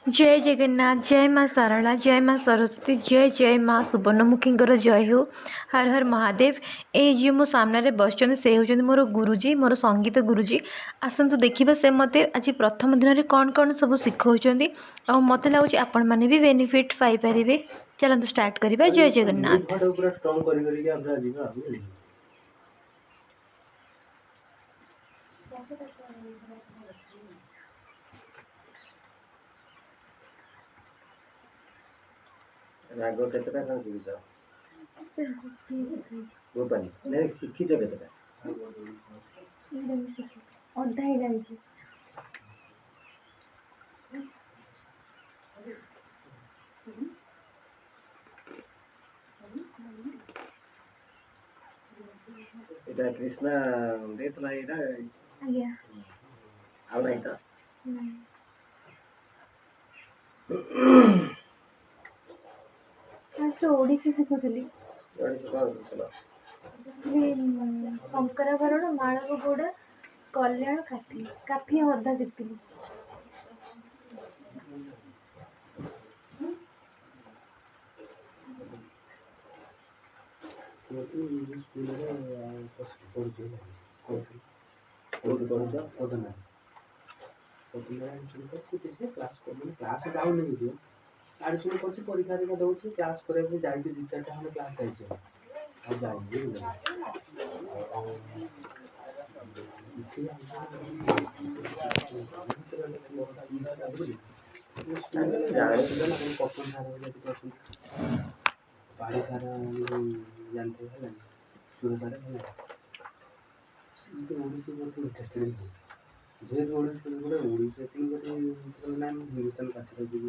जय जगन्नाथ जय माँ सारला जय माँ सरस्वती जय जय माँ सुवर्णमुखींकर जय हो। हर हर महादेव। ए जो मो सामने बस से होती मोर गुरुजी मोर संगीत गुरुजी। आसतु देखा से मत आज प्रथम दिन में कौन कौन सब शिखाऊँ आ मत लगुच आपण मैंने भी बेनिफिट पाइपर। चलते स्टार्ट करवा। जय जगन्नाथ। राग केतटा कौन शिखिच गोपाली नहीं शिखिच केतटा अधा ही जानी एटा कृष्णा देतला एटा आज्ञा आ नहीं तो फास्ट ओडिसी शिखुली ओडिसी कौन शिखला शंकराभरण माणक गोड़ा कल्याण काफी काफी अधा शिखली। स्कूल रे पढ़ुछ कोठी पढ़ुछ पदना पदना से क्लास को माने क्लास डाउन नहीं दियो एडमिशन करछि परीक्षा रे दउछि क्लास करे भी जाई दि चारटा हम क्लास जाइछ आ जाई पाड़ी सारा जानते हैं सुर सारा ओडिसी बहुत इंटरेस्टेड जेहेतु ओडिसी गोटे ओडिसी गोटे नाम हिंदुस्तान काशी जी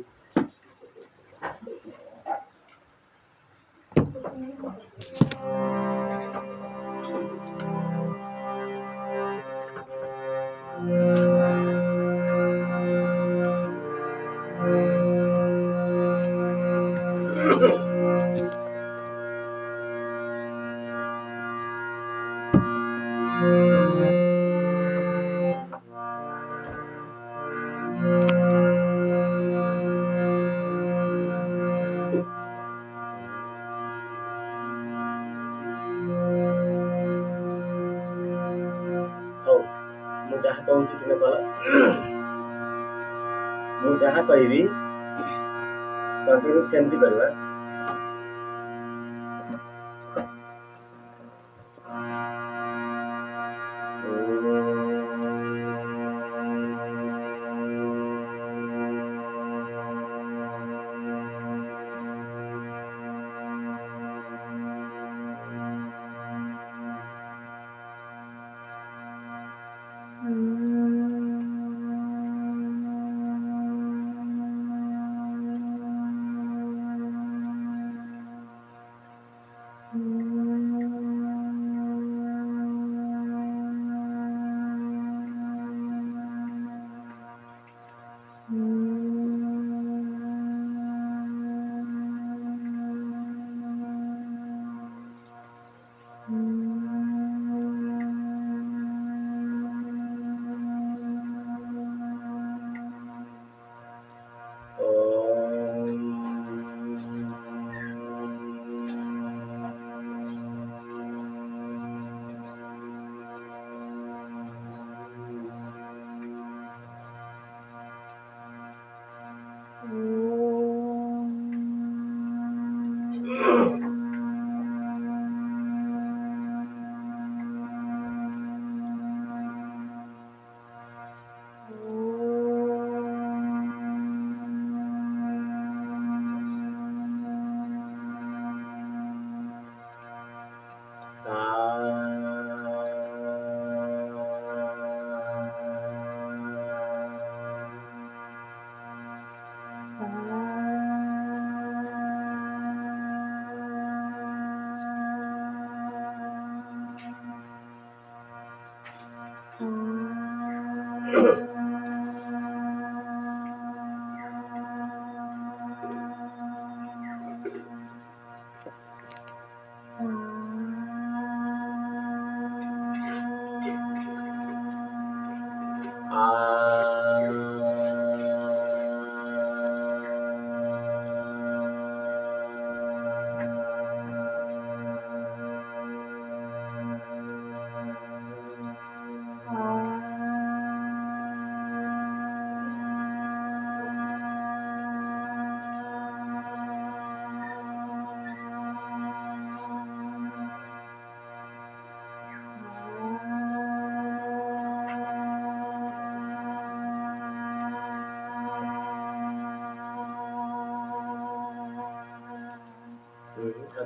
ମୁଁ ଯାହା କହୁଛି ତୁମେ କର ମୁଁ ଯାହା କହିବି କଣ୍ଟିନ୍ୟୁ ସେମିତି କରିବା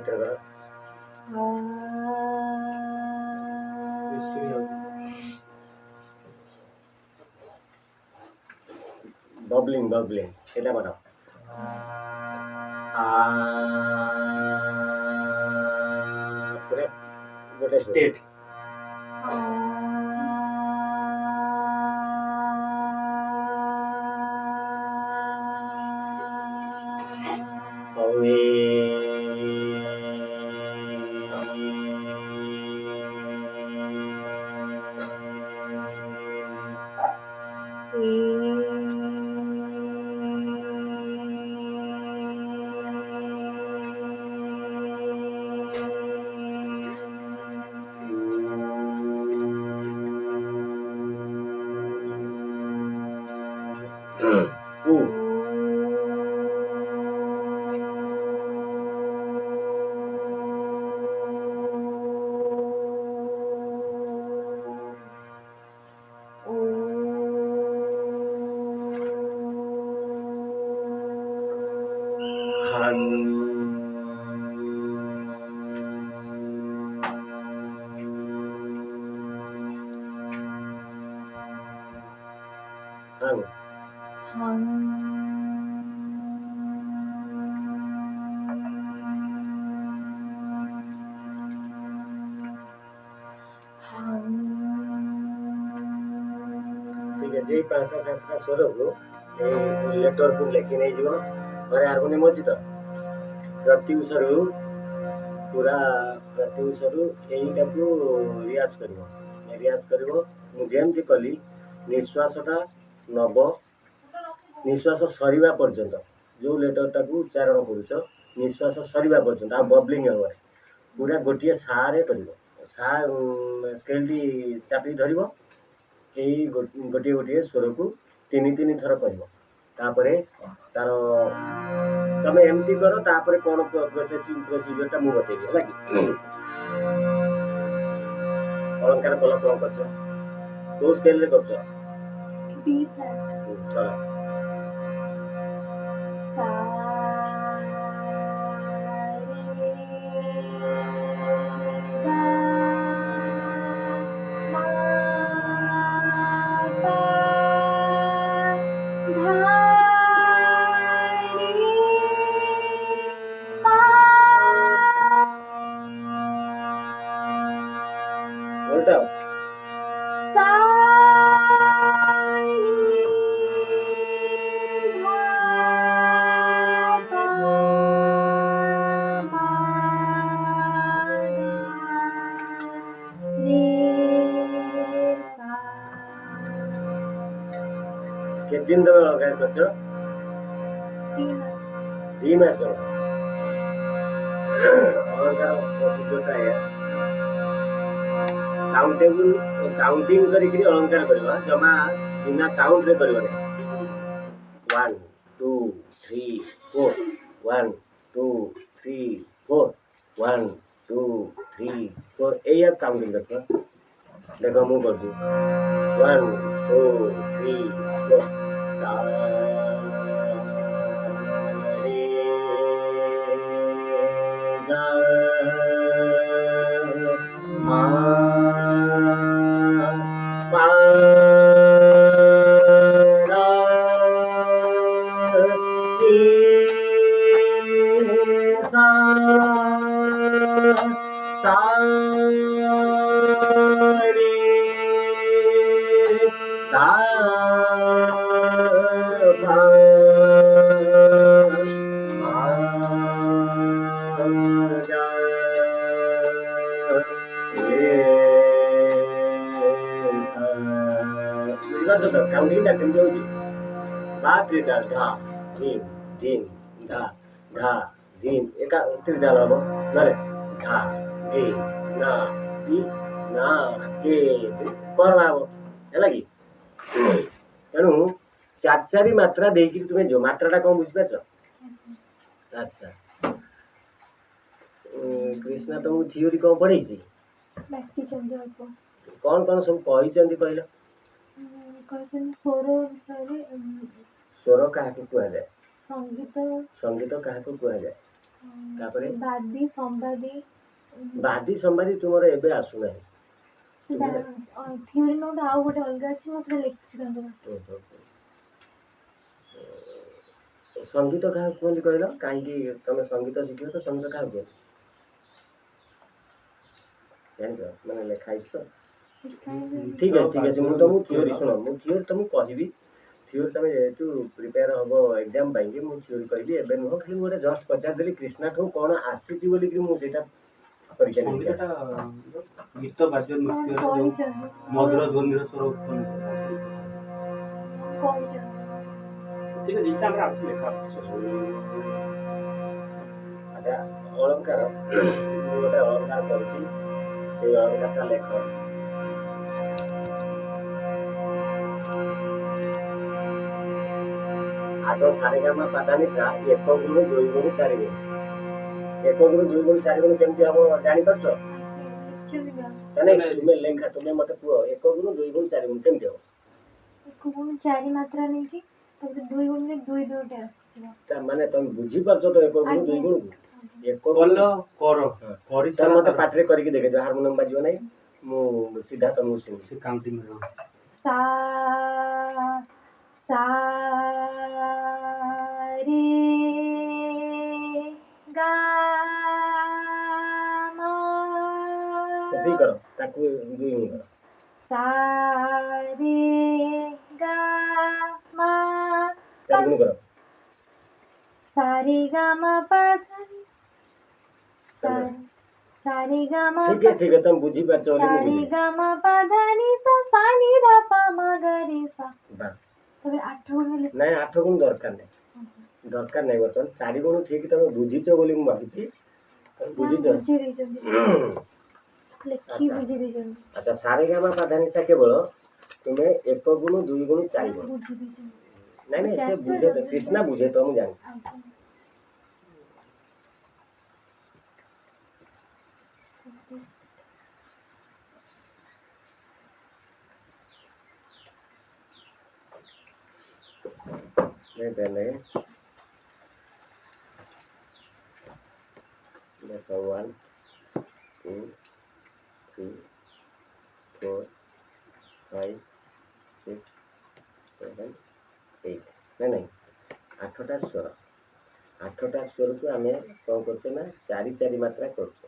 अत्र कर बबलिंग एटा कर पूरे गोटे स्टेट ठीक है जे पांचटा सातटा स्वर को लेटर को लेखि नहीं जीव घरे हारमोनियम अच्छी तो प्रत्युषर पूरा प्रत्युषर यहीटा को रियाज कर जमती कली निश्वासटा नब निश्वास सरीवा पर्यंत जो लेटरटा को उच्चारण करुच निश्वास सरीवा पर्यंत आ बबलिंग हे पूरा गोटे सारे कर सा स्केलटी चापी धर यही गोटे गोटे स्वर को तीन तीन थर कर तार तमें एमती कर तापर कौन प्रोसीजर मुझे बतेबी है कि अलंकार कल कौन कर स्केल कर दिन तब अलंकार कर 3 मास अलंकार प्रोसीजरटा है काउंटेबल काउंटिंग करी अलंकार करवा जमा बिना काउंट रे करवा 1 2 3 4 1 2 3 4 1 2 3 4 ए काउंटिंग कर देखो मु कर 1 2 3 4 काउंटिंग टा केमती होची बात रे धा धीम धीम धा धा धीम एका त्रिताल हबो नरे धा ए ना दी ना के करवा हबो हैला कि तेणु चार चारि मात्रा देकी तुमे जो मात्राटा कौन बुझी पाछ अच्छा कृष्णा तुमको थियोरी कौन पढ़ी कौन कौन सब कही कहला स्वर क्या कह जाए संगीत क्या कह जाए तापर ବାଦି ସମ୍ବାଦୀ बादी संवादी तुमर एबे आसु नाही ସେଟା ଥିଓରି ନୋଟ ଆଉ ଗୋଟେ ଅଲଗା ଅଛି ମୁଁ ସେଟା ଲେଖିଛି ତାଙ୍କର। संगीत क्या कहते कहल कहीं तुम संगीत शिख तो संगीत क्या कहते जान मैंने लिखाई तो ठीक है मुझे तुमको थियोरी शुण मुझे थियोरी तुमको कहबी थियोरी तुम जेहतु प्रिपेयर हम एग्जाम पाई मुझे थियोरी कहबी एबे नुह खाली गोटे जस्ट पचारदेली कृष्णा ठू कौन आसी बोलिक मुझे परीक्षा संगीतटा गीत बाद्य नृत्य मधुर ध्वनिर स्वर उत्पन्न ठीक है देखिए हमरा आउट लेखा अच्छा अलंकार गोटे अलंकार करुच्ची से अलंकारटा लेख आग सारेगामा पादानिसा एक गुण दुई गुण चार गुण एक गुण दुई गुण चार गुण केमती हम जानी पारछ तुम्हें लेखा तुम्हें मत कह एक गुण दुई गुण चार गुण केमती हम एक गुण चारि मात्रा नहीं कि तब दुई गुण में दुई दुईटा आसीबो माने तुम बुझी पारछ तो एक गुण दुई गुण एक बोल कर करी सर मत पाटरे करके देखे जो हारमोनियम बाजियो नहीं मु सीधा तुमको सुन से काउंटिंग में सा सा रे गा मा सभी करो ताकू दुई गुण करो सा रे गा मा चार गुण करो सा रे गा मा पा धा नि सा सा रे गा मा ठीक है तुम बुझी पारछ सा रे गा मा पा धा नि सा नि धा पा मा गा रे सा बस तबे 8 गुण ले नहीं 8 गुण दरकार नहीं बर्तमान 4 गुण ठीक तुम बुझीच बोली मु भाबुची बुझीच बुझी रही लेखी बुझी रही अच्छा सारेगामा पाधानिसा केवल तुम्हें एक गुण दुई गुण चार गुण बुझी रही नहीं नहीं से बुझे तो कृष्णा बुझे तो हम जान नहीं पहले देखो 1 2 3 4 5 6 7 8 नहीं 8टा स्वर 8टा स्वर को आम कौन करछे ना चारि चारि मात्रा करछे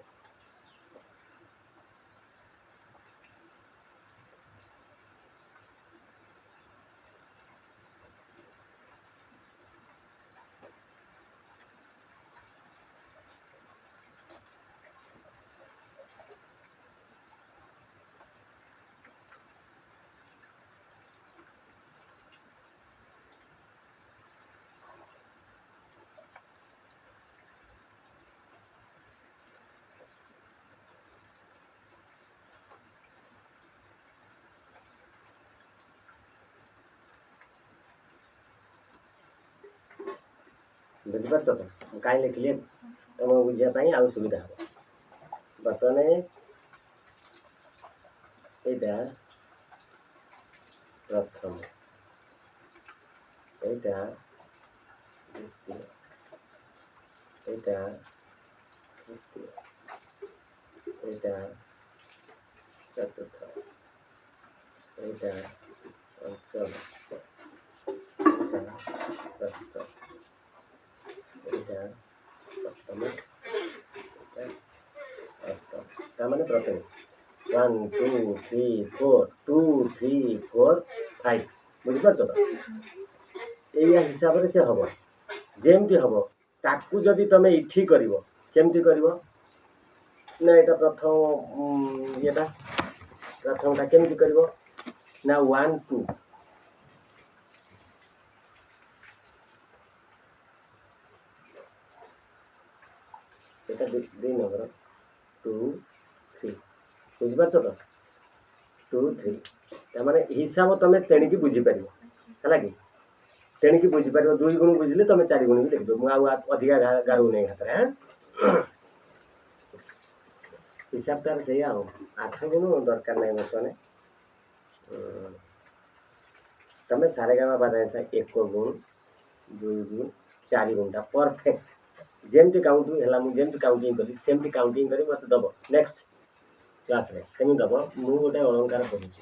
बुझिपार तो कहीं लिखिले तुम बुझापी आउ सुविधा हम बर्तमान यहाँ प्रथम यहाँ द्वितीय यहाँ तृतीय यहाँ चतुर्थ यहाँ पंचम यहाँ षष्ठ मैंने प्रथम 1 2 3 4 2 3 4 5 बुझिपार तो या हिसाब से हम जमती हम ताकू जदि तुम इठी कर केमती कर ना यहाँ प्रथम येटा प्रथमटा केमती कर ना 1 2 এটা 2 नंबर 2 3 बुझिपार तो 2 3 तार हिसाब तुम तेणिकी बुझीपार है कि तेणिकी बुझीपार 2 गुण बुझे तुम 4 गुण भी लिखद मुझे अधिका गारू नहीं हाथ में हिसाब तार से 8 गुण दरकार नहीं बर्तमान तुम सारेगामा पाधानिसा 1 गुण 2 गुण 4 गुणटा परफेक्ट जेमती काउंटिंग है मुझे काउंटिंग कली सेमती काउंटिंग करी मत दब नेक्स्ट क्लास रे सेमी दब मु गोटे अलंकार पढुची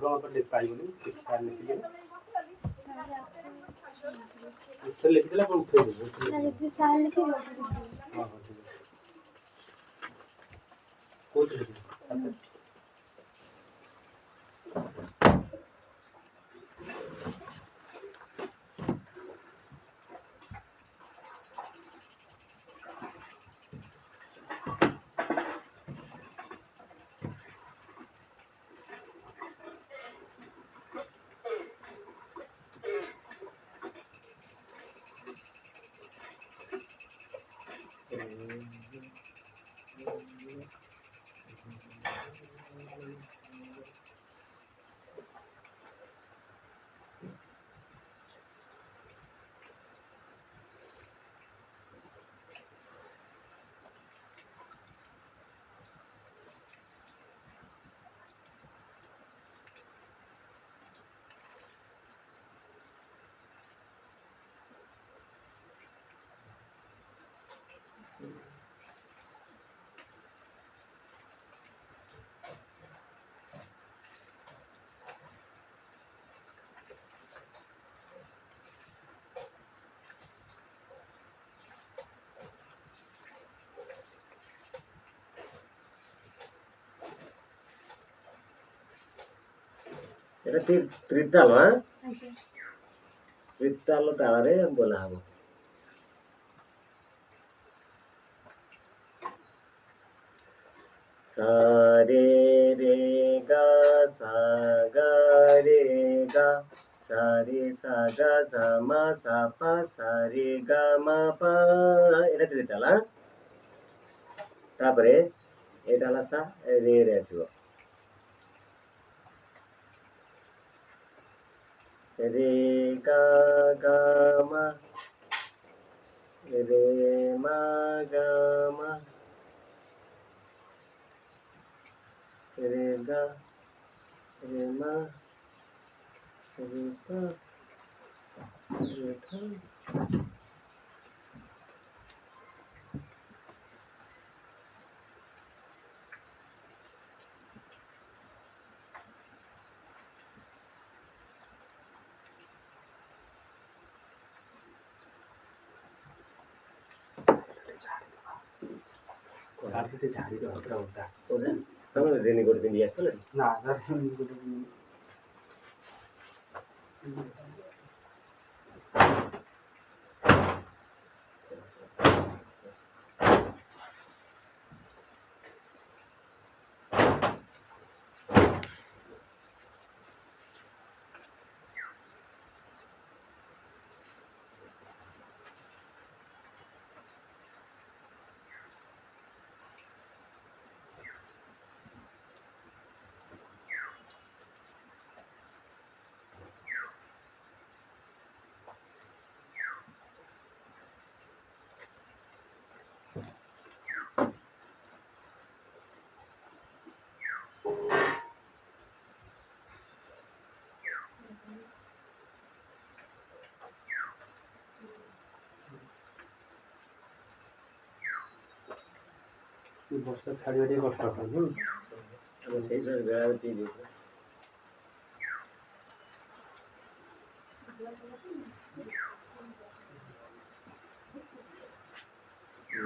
भाग पाइबनी सार लिखिले लिखिले कौन এটা ত্রিতাল হ্যাঁ ত্রিତାল তাଳରେ बोला हबो सा रे रे गा सा गा रे गा सा रे सा गा सा मा सा पा सा रे गा मा पा এটা ত্রিতাল হ্যাঁ তারপরে এটা হলো সা রে রে আসিব रे गा गा मा रे मा गा मा रे गा रे मा रे पा रे था झाड़ी झाड़ी होता होता तमने रेनी कोट पिंदी आस्तले ना ବର୍ଷା ଛାଡ଼ିବା ଟିକେ କଷ୍ଟ ହବ ଆମେ ସେଇ ସହ ବେଳା ପିଇ ଦେଇଛୁ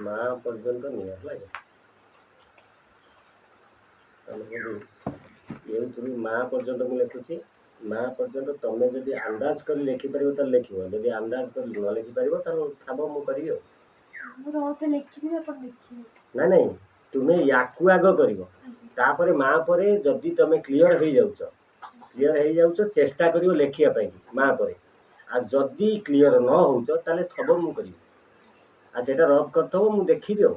ମା ପର୍ଯ୍ୟନ୍ତ ନିଅ ହେଲା ଏଉଥିରୁ ମା ପର୍ଯ୍ୟନ୍ତ ମୁଁ ଲେଖୁଛି ମା ପର୍ଯ୍ୟନ୍ତ ତମେ ଯଦି ଅନ୍ଦାଜ କରି ଲେଖିପାରିବ ତାହେଲେ ଲେଖିବ ଯଦି ଅନ୍ଦାଜ କରି ନ ଲେଖିପାରିବ ତାହେଲେ ଥାବ ମୁଁ କରିବି ଆଉ ना नहीं तुम्हें याकू आग करिवो तापर माँ परे जदि तमे क्लियर हो जाउछ चेष्टा करिवो लेखिया पई माँ परे आ जदि क्लियर न होउछ ताले थबो मु करिवो आ सेटा रब करथबो मु देखिबि हो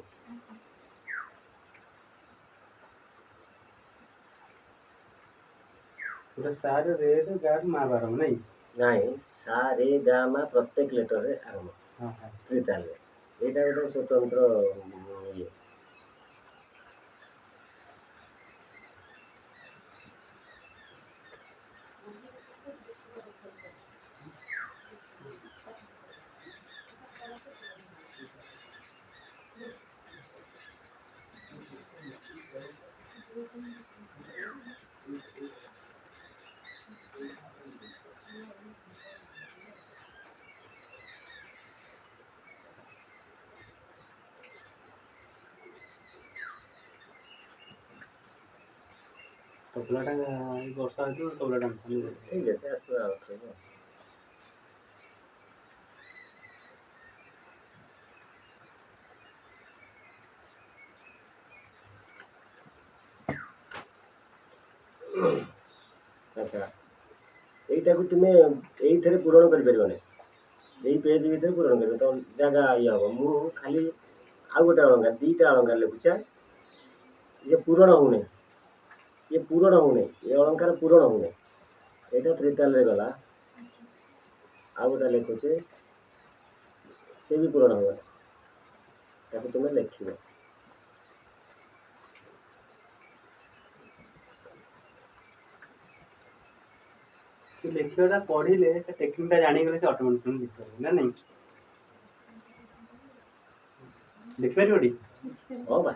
पूरा सारे रे रे गार माँ बारम नहीं नहीं सा रे गा मा प्रत्येक लेटर रे आरंभ हाँ हाँ त्रिताल रे एटा गोटे स्वतंत्र ये तबलाटा वर्षा हो तबलाटा ठीक है से आसवा ओके अच्छा এইটা को তুমি এইথরে পূরণ করি পারিবনে এই পেজ ভিতরে পূরণ করবে তো জায়গা ইয়ে হব মু খালি ଆଉ ଗୋଟେ ଅଳଙ୍କାର ଦୁଇଟା ଅଳଙ୍କାର ଲେଖୁଛେ ଇଏ ପୂରଣ ହଉନି ଇଏ ପୂରଣ ହଉନି ଏ ଅଳଙ୍କାର ପୂରଣ ହଉନି ଏଇଟା ତ୍ରିତାଲରେ ଗଲା ଆଉ ଗୋଟେ ଲେଖୁଛେ ସେ ବି ପୂରଣ ହବନି ତାକୁ ତୁମେ ଲେଖିବ लिखा पढ़े से टेक्निकटा जागले से ऑटोमेटिक लिख पारे ना नहीं लिख पार ହଁ ବା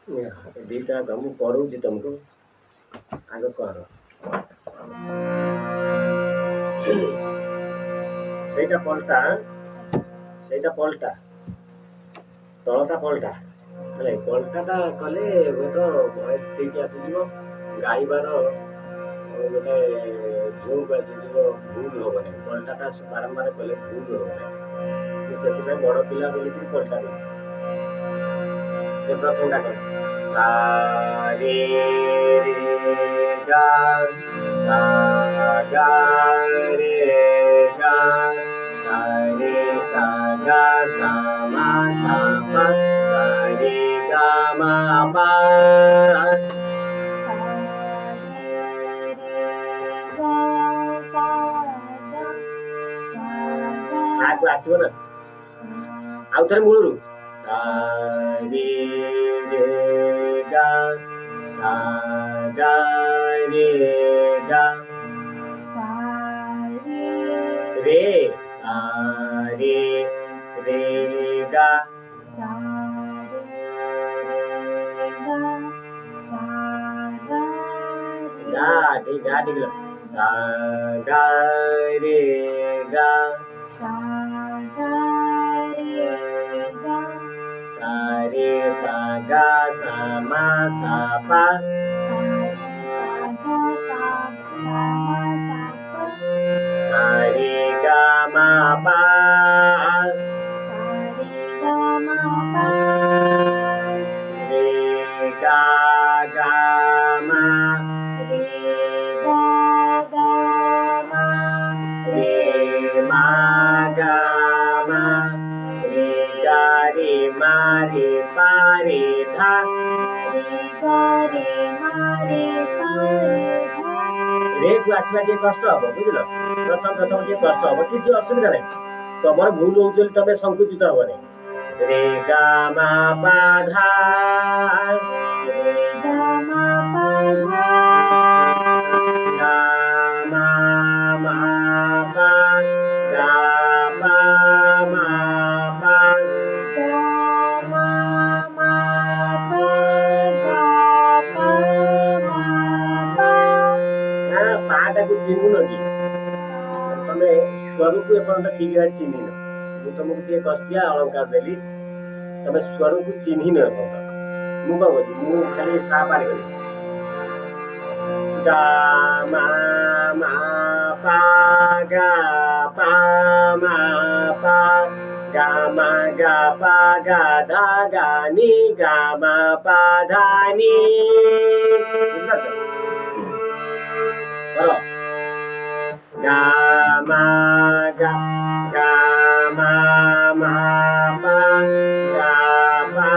ଦୁଇଟା ମୁଁ ପଢ଼ଉଛି ତମକୁ ଆଗ କର ସେଇଟା ପଲଟା ତଳଟା ପଲଟା ହେଲେ ପଲଟାଟା କଲେ ଗୋଟେ ଭଏସ୍ ଠିକ୍ ଆସିଯିବ ଗାଇବାର ଗୋଟେ ଝୁଁକୁ ଆସିଯିବ ଭୁଲ ହବନି ପଲଟାଟା ବାରମ୍ବାର କଲେ ଭୁଲ ହବନି ସେଥିପାଇଁ ବଡ଼ ପିଲା ବୋଲିକି ପଲଟା ଦେଇଛି प्रथम कल सा रे रे गा सा गा रे गा सा रे सा गा सा मा पा सा रे गा मा पा आगु आसो ना आउ थरे मूलरू सा रे रे गा सा गा रे गा रे सा रे रे गा गा ठीक लो सा गा रे गा सा रे सा गा सा मा सा पा सा रे गा मा पा रे गा गा मा रे मा गा मा रे गा रे मा रे पा रे धा रे को आसवा टे कष्ट हम बुझल प्रथम प्रथम टे कष्ट हम किसी असुविधा नहीं तुम भूल हो तुम संकुचित हम नहीं रे गा मा पा धा गा मा मा पा गा पा मा पा पाटाको चिन्नु न कि तमे स्वरको एपर्यन्त ठीक भाବରେ चिन्हिन ମୁଁ ତମକୁ ଟିକେ କଷ୍ଟିଆ ଅଳଙ୍କାର ଦେଲି ତମେ ସ୍ୱରକୁ ଚିହ୍ନିନ ଏପର୍ଯ୍ୟନ୍ତ ମୁଁ କଣ କରିବି ମୁଁ ଖାଲି ସା ପାରି କଲି ଗା ମା ମା ପା ଗା ପା ମା ପା ଗା ମା ଗା ପା ଗା ଧା ଗା ନି ଗା ମା ପା ଧା ନି କର ga ma ga ga ma ma pa ga pa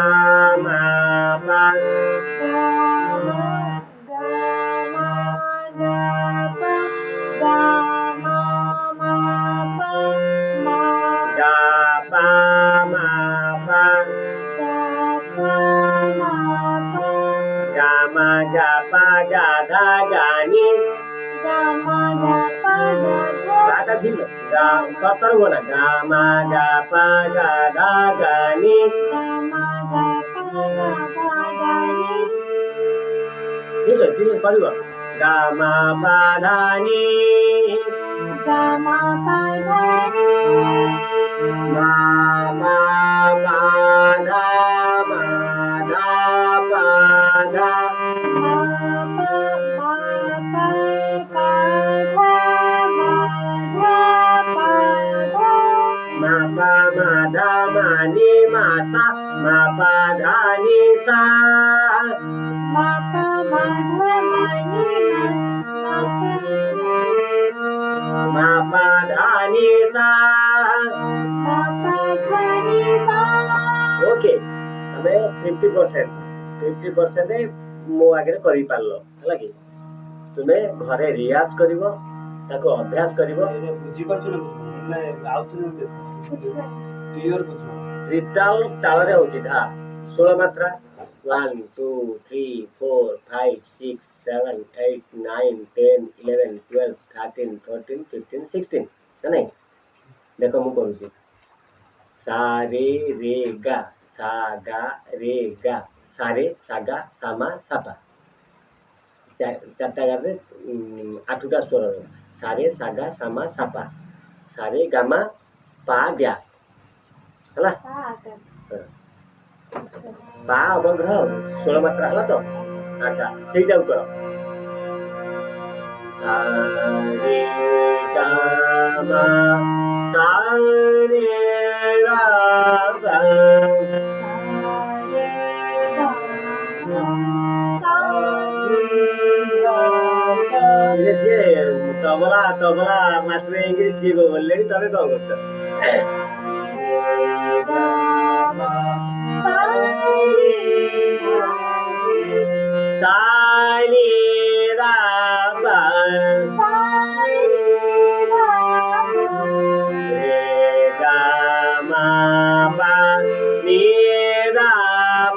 ma pa ga pa ma pa ga ma ga pa ga dha ga ni Gata ठीक है गा कतर बोला गा मा गा पा गा धा गा नी ठीक है करिब गा मा पा धा नी मा मा पा धा मा धा पा धा ma pa ma dha ma ni ma sa ma pa dha ni sa ma pa ma dha ma ni ma pa dha ni sa okay तमे 50% मो आगे करि पारलो हला कि तुमे घरे रियाज करिवो ताको अभ्यास करिवो बुझी परछु ना आउथु क्लियर बुझो रिताल तालरे होची धा 16 मात्रा 1 2 3 4 5 6 7 8 9 10 11 12 13 14 15 16 है नहीं देखो मु करूची सा रे गा रे गा सा रे सा गा सा मा सा पा चारटा गारे आठटा स्वर सा रे सा गा सा मा सा पा सा रे गा मा पा ड्यास हला पा अवग्रह 16 मात्रा हला तो अच्छा सेटा कर सा रे गा मा सा रे गा मा तबला मास्टर इंग्लिश सीख बोलले तबे कौन करछ साली रा बा रे गा मा पा नी रा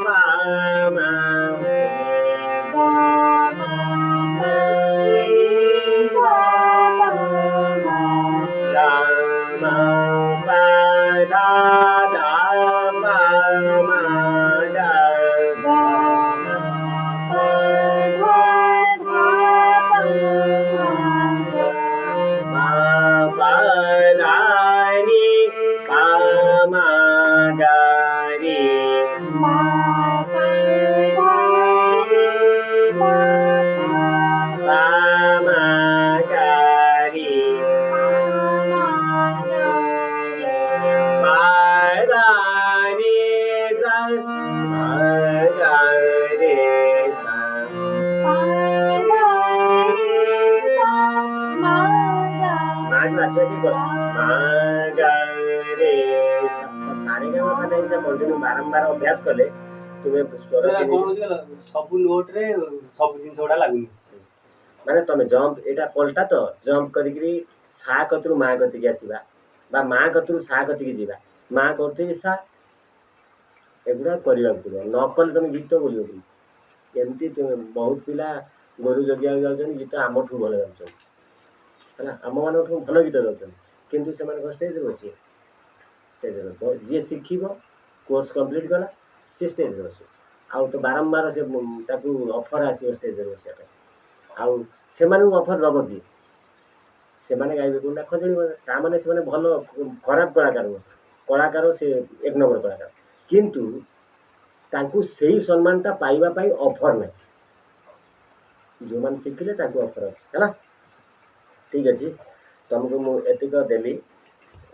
पा मा बारंबार अभ्यास कले तुमे स्वर କଣ ଚିହ୍ନି ହଉଛି କହିଲ, ସବୁ ନୋଟରେ ସବୁ ଜିନିଷ ଗୁଡା ଲାଗୁନି। ମାନେ ତମେ ଜମ୍ପ ଏଇଟା ପଲଟା ତ ଜମ୍ପ କରିକିରି ସା କତିରୁ ମା କତିକି ଆସିବା ବା ମା କତିରୁ ସା କତିକି ଯିବା, ମା କରୁଥିବି ସା, ଏଗୁଡା କରିବାକୁ ପଡିବ। ନ କଲେ ତମେ ଗୀତ ବୋଲିବ କେମିତି? ଏମିତି ବହୁତ ପିଲା ଗୋରୁ ଜଗିବାକୁ ଯାଉଛନ୍ତି, ଗୀତ ଆମଠୁ ଭଲ ଗାଉଛନ୍ତି ହେଲା, ଆମମାନଙ୍କଠୁ ଭଲ ଗୀତ ଗାଉଛନ୍ତି, କିନ୍ତୁ ସେମାନେ କଣ ଷ୍ଟେଜରେ ବସିବେ? ଷ୍ଟେଜରେ ଯିଏ ଶିଖିବ, କୋର୍ସ କମ୍ପ୍ଲିଟ୍ କଲା, ସିଏ ଷ୍ଟେଜରେ ବସିବ। ଆଉ ତ ବାରମ୍ବାର ସେ ତାକୁ ଅଫର ଆସିବ ଷ୍ଟେଜରେ ବସିବା ପାଇଁ। ଆଉ ସେମାନଙ୍କୁ ଅଫର ଦବ କିଏ? ସେମାନେ ଗାଇବେ କୋଉଟା ଖଜଣି ବଜା, ତାମାନେ ସେମାନେ ଭଲ ଖରାପ କଳାକାର ନୁହଁ, କଳାକାର ସେ ଏକ ନମ୍ବର କଳାକାର, କିନ୍ତୁ ତାଙ୍କୁ ସେଇ ସମ୍ମାନଟା ପାଇବା ପାଇଁ ଅଫର ନାହିଁ। ଯେଉଁମାନେ ଶିଖିଲେ ତାଙ୍କୁ ଅଫର ଅଛି ହେଲା। ଠିକ୍ ଅଛି, ତମକୁ ମୁଁ ଏତିକ ଦେଲି,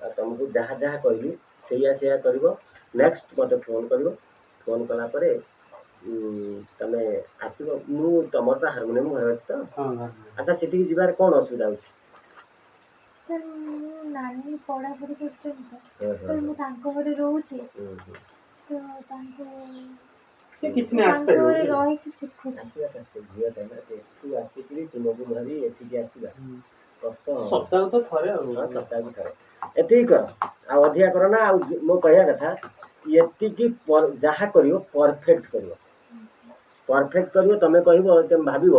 ଆଉ ତମକୁ ଯାହା ଯାହା କହିଲି ସେଇଆ କରିବ। ନେକ୍ସଟ ମୋତେ ଫୋନ୍ କରିବ, ଫୋନ୍ କଲା ପରେ ତମେ ଆସିବ। ମୁଁ ତମର ତ ହାରମୋନିୟମ ଘରେ ଅଛି ତ? ଆଚ୍ଛା, ସେଠିକି ଯିବାରେ କ'ଣ ଅସୁବିଧା ହେଉଛି? ସାର୍ ମୁଁ ନାନୀ ପଢ଼ାପଢ଼ି କରୁଛନ୍ତି ତ, ମୁଁ ତାଙ୍କ ଘରେ ରହୁଛି ତ ତାଙ୍କୁ ସେ କିଛି ନାହିଁ, ତାଙ୍କ ଘରେ ରହିକି ଶିଖୁଛି। ଆସିବାଟା ସେ ଝିଅଟା ନା, ସେଠୁ ଆସିକିରି ତୁମକୁ ଧରି ଏଠିକି ଆସିବା କଷ୍ଟ। ସପ୍ତାହକୁ ତ ଥରେ ଆଉ। ହଁ, ସପ୍ତାହକୁ ଥରେ ଏତିକି କର, ଆଉ ଅଧିକା କର ନା। ଆଉ ମୋ କହିବା କଥା ଏତିକି ଯାହା କରିବ ପରଫେକ୍ଟ କରିବ, ପରଫେକ୍ଟ କରିବ। ତମେ କହିବ, ତମେ ଭାବିବ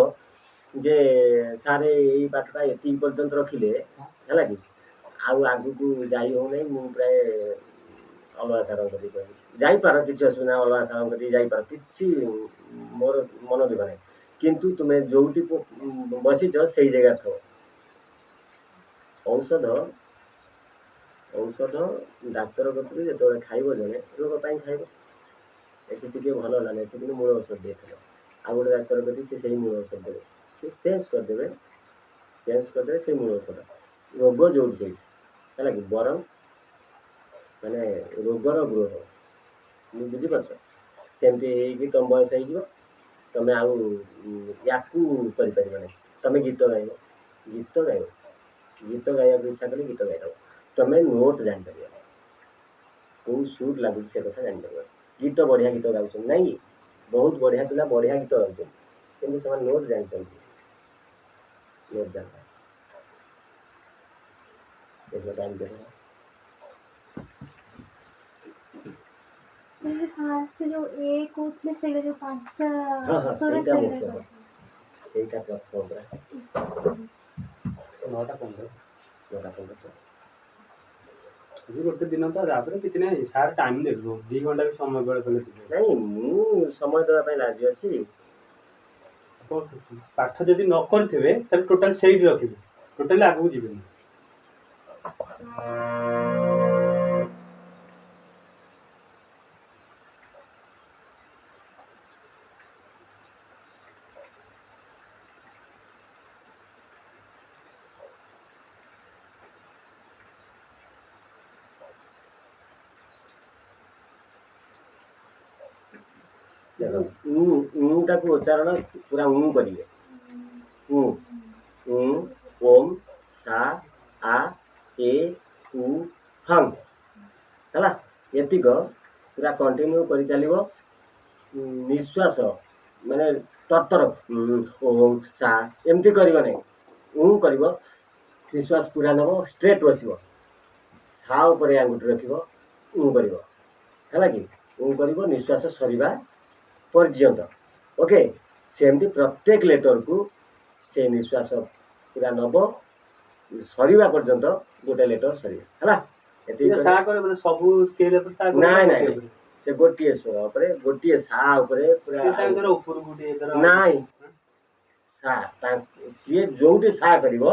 ଯେ ସାର୍ ଏଇ ପାଠଟା ଏତିକି ପର୍ଯ୍ୟନ୍ତ ରଖିଲେ ହେଲା କି, ଆଉ ଆଗକୁ ଯାଇ ହେଉନାହିଁ, ମୁଁ ପ୍ରାୟ ଅଲଗା ସାରଙ୍କ କତିକି କହିବି। ଯାଇପାର, କିଛି ଅସୁବିଧା ନାହିଁ, ଅଲଗା ସାରଙ୍କ କତିକି ଯାଇପାର, କିଛି ମୋର ମନ ଦୁଃଖ ନାହିଁ, କିନ୍ତୁ ତୁମେ ଯୋଉଠି ବସିଛ ସେଇ ଜାଗାରେ ଥାଅ। ଔଷଧ ଡାକ୍ତର କତିରୁ ଯେତେବେଳେ ଖାଇବ, ଜଣେ ରୋଗ ପାଇଁ ଖାଇବ। ଏଠି ଟିକେ ଭଲ ହେଲାନି, ସେ କିନ୍ତୁ ମୂଳ ଔଷଧ ଦେଇଥିବ। ଆଉ ଗୋଟେ ଡାକ୍ତର କତିକି ସେ ସେଇ ମୂଳ ଔଷଧ ଦେବେ, ସେ ଚେଞ୍ଜ କରିଦେବେ ସେ ମୂଳ ଔଷଧ। ରୋଗ ଯୋଉଠି ସେଇଠି ହେଲା କି, ବରଂ ମାନେ ରୋଗର ଗୃହ। ମୁଁ ବୁଝିପାରୁଛ? ସେମିତି ହେଇକି ତମ ବୟସ ହେଇଯିବ, ତମେ ଆଉ ୟାକୁ କରିପାରିବ ନାହିଁ। ତମେ ଗୀତ ଗାଇବ, ଗୀତ ଗାଇବାକୁ ଇଚ୍ଛା କଲେ ଗୀତ ଗାଇଦବ। ତମେ ନୋଟ୍ ଜାଣିପାରିବ, କୋଉ ସୁର ଲାଗୁଛି ସେ କଥା ଜାଣିପାରିବ। ଗୀତ ବଢିଆ ଗୀତ ଗାଉଛନ୍ତି ନାଇଁ କି, ବହୁତ ବଢିଆ ପିଲା ବଢିଆ ଗୀତ ଗାଉଛନ୍ତି, କିନ୍ତୁ ସେମାନେ ନୋଟ୍ ଜାଣିଛନ୍ତି, ନୋଟ୍ ଜାଣିନାହାନ୍ତି। ଫାଷ୍ଟ ଯୋଉ ଏ କହୁଥିଲେ ସେଇଟା ଯୋଉ ପାଞ୍ଚଟା ସେଇଟା ମୁଖ୍ୟ, ସେଇଟା ପ୍ରଥମ ପୁରା 9ଟା 15 9ଟା 15। ଗୋଟେ ଦିନ ତ, ତାପରେ କିଛି ନାହିଁ, ସାର୍ ଟାଇମ୍ ଦେବେ, 2 ଘଣ୍ଟା ବି ସମୟ ବେଳେ କଲେ ନାଇଁ, ମୁଁ ସମୟ ଦେବା ପାଇଁ ରାଜି ଅଛି। ପାଠ ଯଦି ନ କରିଥିବେ ତାହେଲେ ଟୋଟାଲ ସେଇଠି ରଖିବେ, ଟୋଟାଲି ଆଗକୁ ଯିବେନି। ଟାକୁ ଉଚ୍ଚାରଣ ପୁରା କରିବେ। ଓମ୍ ସା ଆ ଏ ଉ ହଂ ହେଲା, ଏତିକ ପୁରା କଣ୍ଟିନ୍ୟୁ କରି ଚାଲିବ। ନିଶ୍ୱାସ ମାନେ ତରତର ଓମ୍ ସା ଏମିତି କରିବ ନାହିଁ, କରିବ। ନିଶ୍ୱାସ ପୁରା ନେବ, ଷ୍ଟ୍ରେଟ୍ ବସିବ, ସା ଉପରେ ଆଙ୍ଗୁଠି ରଖିବ, କରିବ ହେଲା କି, କରିବ ନିଶ୍ୱାସ ସରିବା ପର୍ଯ୍ୟନ୍ତ। ଓକେ, ସେମିତି ପ୍ରତ୍ୟେକ ଲେଟରକୁ ସେ ନିଶ୍ୱାସ ପୁରା ନେବ, ସରିବା ପର୍ଯ୍ୟନ୍ତ ଗୋଟେ ଲେଟର ସରିବ ହେଲା। ସବୁ ସ୍କେଲ ନାଇଁ ନାଇଁ, ସେ ଗୋଟିଏ ସ୍ୱର ଉପରେ, ଗୋଟିଏ ସା ଉପରେ ପୁରା ଉପରକୁ ନାଇଁ, ସିଏ ଯୋଉଠି ସା କରିବ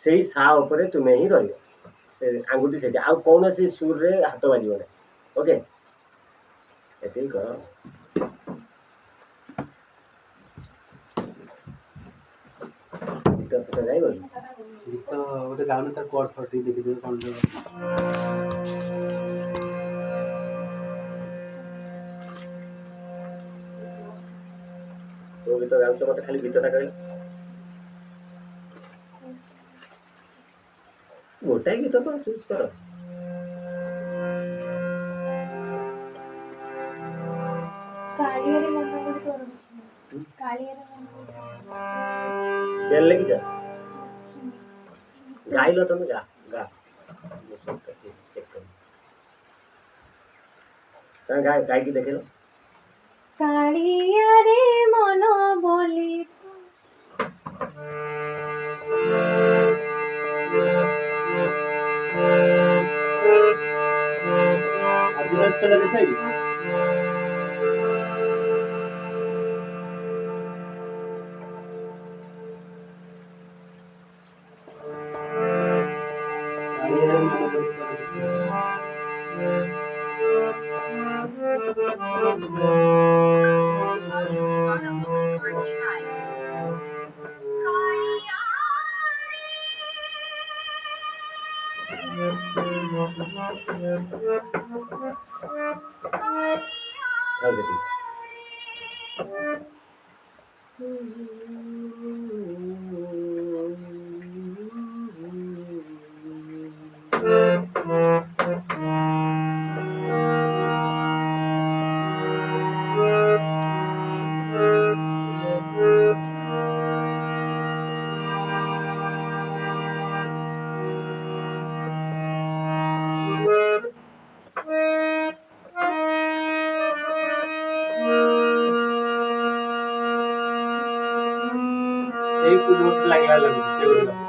ସେଇ ସା ଉପରେ ତୁମେ ହିଁ ରହିବ, ସେ ଆଙ୍ଗୁଠି ସେଠି, ଆଉ କୌଣସି ସୁରରେ ହାତ ବାଜିବ ନାହିଁ। ଓକେ, ଏତିକି କର। ଗୀତ ଗାଇବ କି? ଗୀତ ଗୋଟେ ଗାଉନ, ତାର କର୍ଡ ଫର୍ଡ ଟିକେ ଦେଖିଦେବେ କ'ଣ। କୋଉ ଗୀତ ଗାଉଛ, ମତେ ଖାଲି ଗୀତଟା କହିଲ। ଗୋଟାଏ ଗୀତ ତ ଚୁଜ୍ କର। କାଳିଆ स्केल लेके जा गाइलो तुम गा गा मैं सब चेक कर तने गाय की देखे लो कालिया रे मन बोली ऑरिजिनल स्केल दिखाई कालिया रे मन बोली आओ बेटी एक नोट लागला लाଗୁଛି ସେଗୁଡିକ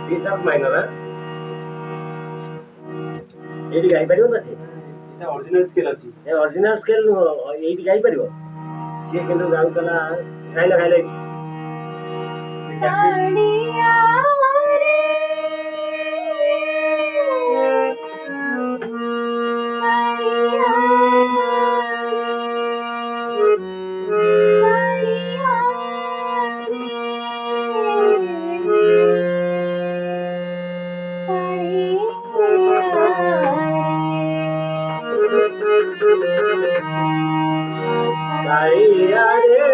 बी शार्प माइनर एडी गाई परिबो ना से এটা অরিজিনাল স্কেল ଅଛି ए ओरिजिनल स्केल एडी गाई परिबो से केनु गाउ कला गाइला गाइला कालिया रे गाइया रे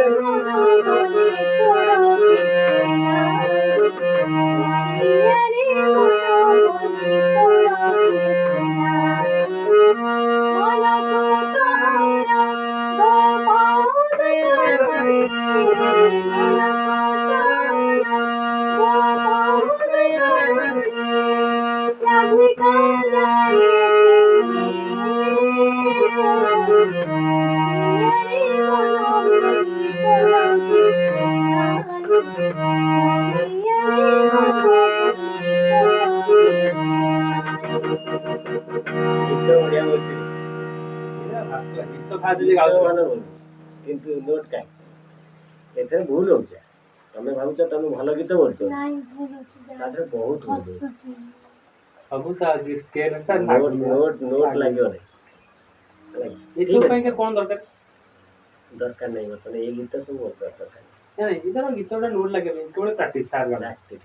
गीत ओडिया बोलছি এটা ভাষা গীত ଖାଲି ଗାଉଛ ମାନେ ବୋଲୁଛି କିନ୍ତୁ ନୋଟ କାଇଁ ଏଥିରେ ଭୁଲ ହଉଛି ତମେ ଭାବୁଛ ତମେ ଭଲ ଗୀତ ବୋଲୁଛ ତା ଦେହରେ ବହୁତ ଭୁଲ ହଉଛି ସବୁ ସ୍କେଲ ନୋଟ ନୋଟ ଲାଗିବ ନାହିଁ ଏସବୁ ପାଇଁ କଣ ଦରକାର ଦରକାର ନାହିଁ ବର୍ତ୍ତମାନ ଏଇ ଗୀତ ସବୁ ଦରକାର ନାଇଁ ଏଇଟା ଗୀତ ଗୋଟେ ନୋଟ ଲାଗିବ କେବଳ ପ୍ରାକ୍ଟିସ ସାର୍ ଗଲା ପ୍ରାକ୍ଟିସ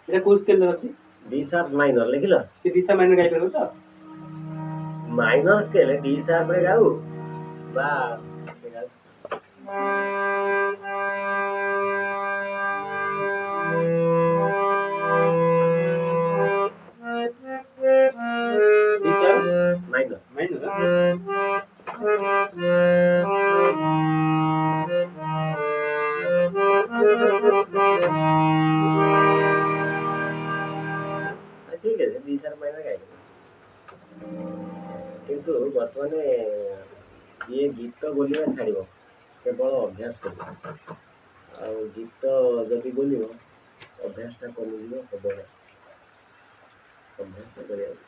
এটা କୋଉ ସ୍କେଲରେ ଅଛି ଡି ସାର୍ପ ମାଇନର ଲେଖିଲ ସେ ଦିଶା ମାଇନର ଗାଇପାରିବ ତ ମାଇନର ସ୍କେଲ ଡି ସାର୍ପରେ ଗାଉ ବା ସେ ଗାଉ ଦିଶା ମାଇନର ମାଇନର ଠିକ ଅଛି ଡି ସାର୍ପ ମାଇନର ଗାଇଦେବ କିନ୍ତୁ ବର୍ତ୍ତମାନ ଇଏ ଗୀତ ବୋଲିବା ଛାଡ଼ିବ କେବଳ ଅଭ୍ୟାସ କରିବ ଆଉ ଗୀତ ଯଦି ବୋଲିବ ଅଭ୍ୟାସଟା କମିଯିବ ସବୁବେଳେ ଅଭ୍ୟାସ କରିବାକୁ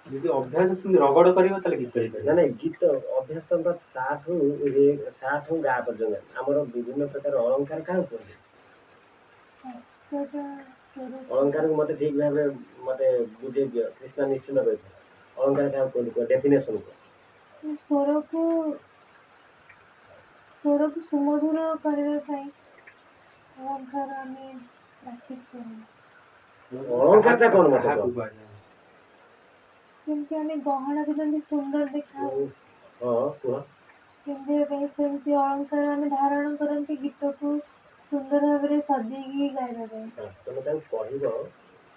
ଯଦି ଅଭ୍ୟାସ ସେମିତି ରଗଡ଼ କରିବ ତାହେଲେ ଗୀତ ହେଇପାରିବ ନା ନାଇଁ ଗୀତ ଅଭ୍ୟାସ ତ ସାଠୁ ଗା ପର୍ଯ୍ୟନ୍ତ ଆମର ବିଭିନ୍ନ ପ୍ରକାର ଅଳଙ୍କାର କାହାକୁ କୁହନ୍ତି ଅଳଙ୍କାରକୁ ମତେ ଠିକ ଭାବେ ମତେ ବୁଝେଇ ଦିଅ କ୍ରିଷ୍ଣା ନିଶ୍ଚିନ୍ତ କହିଥିଲେ ଅଳଙ୍କାର କାହାକୁ କୁହନ୍ତି କୁହ ଡେଫିନେସନ କୁହ ସ୍ୱରକୁ ସ୍ୱରକୁ ସୁମଧୁର କରିବା ପାଇଁ ଅଳଙ୍କାର ଆମେ ପ୍ରାକ୍ଟିସ୍ କରୁ। ଅଳଙ୍କାରଟା କ'ଣ ମତେ କାହାକୁ କହ? କୁହାଯାଏ? ଯେମିତି ଆମେ ଗହଣାକୁ ଯେମିତି ସୁନ୍ଦର ଦେଖାଉ ହଁ କୁହ। ପିନ୍ଧିବା ପାଇଁ ସେମିତି ଅଳଙ୍କାର ଆମେ ଧାରଣ କରନ୍ତି ଗୀତକୁ ସୁନ୍ଦର ଭାବରେ ସଜେଇକି ଗାଇବା ପାଇଁ। ବାସ୍, ତମେ ତାକୁ କହିବ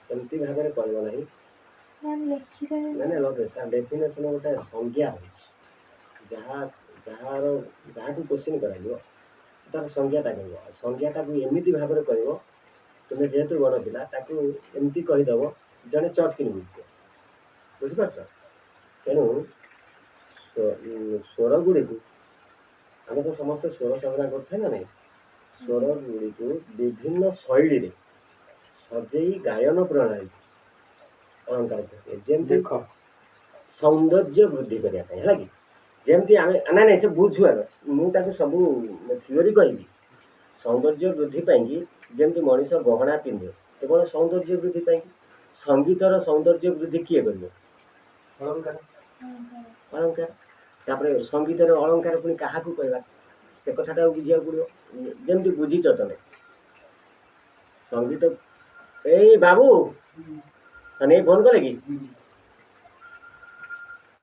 ସେମିତି ଭାବରେ କହିବ ନାହିଁ। ମ୍ୟାମ୍ ଲେଖିଛନ୍ତି ନାଇଁ ନାଇଁ ଲଗେଇ ତା ଡେଫିନେସନ୍ ଗୋଟେ ସଂଜ୍ଞା ଅଛି। ଯାହାକୁ କୋଶ୍ଚିନ୍ କରାଯିବ ସେ ତାର ସଂଜ୍ଞାଟା କହିବ। ଆଉ ସଂଜ୍ଞାଟାକୁ ଏମିତି ଭାବରେ କହିବ, ତୁମେ ଯେହେତୁ ବଡ଼ ପିଲା ତାକୁ ଏମିତି କହିଦେବ ଜଣେ ଚଟକିନି ବୁଝିବ। ବୁଝିପାରୁଛ? ତେଣୁ ସ୍ୱର ଗୁଡ଼ିକୁ ଆମେ ତ ସମସ୍ତେ ସ୍ୱର ସାଧନା କରିଥାଏ ନା ନାହିଁ। ସ୍ୱର ଗୁଡ଼ିକୁ ବିଭିନ୍ନ ଶୈଳୀରେ ସଜେଇ ଗାୟନ ପ୍ରଣାଳୀ ଅଳଙ୍କାର କୁହାଯାଏ। ଯେମିତି ଦେଖ ସୌନ୍ଦର୍ଯ୍ୟ ବୃଦ୍ଧି କରିବା ପାଇଁ, ହେଲା କି? ଯେମିତି ଆମେ ନାଇଁ ନାଇଁ ସେ ବୁଝୁ ଆଗ, ମୁଁ ତାକୁ ସବୁ ଥିଓରି କହିବି। ସୌନ୍ଦର୍ଯ୍ୟ ବୃଦ୍ଧି ପାଇଁକି ଯେମିତି ମଣିଷ ଗହଣା ପିନ୍ଧେ କେବଳ ସୌନ୍ଦର୍ଯ୍ୟ ବୃଦ୍ଧି ପାଇଁକି। ସଙ୍ଗୀତର ସୌନ୍ଦର୍ଯ୍ୟ ବୃଦ୍ଧି କିଏ କରିବ? ଅଳଙ୍କାର। ଅଳଙ୍କାର। ତାପରେ ସଙ୍ଗୀତର ଅଳଙ୍କାର ପୁଣି କାହାକୁ କହିବା ସେ କଥାଟାକୁ ବୁଝିବାକୁ ପଡ଼ିବ। ଯେମିତି ବୁଝିଛ ତମେ ସଙ୍ଗୀତ। ଏଇ ବାବୁ ନେଇ ଫୋନ୍ କଲେ କି?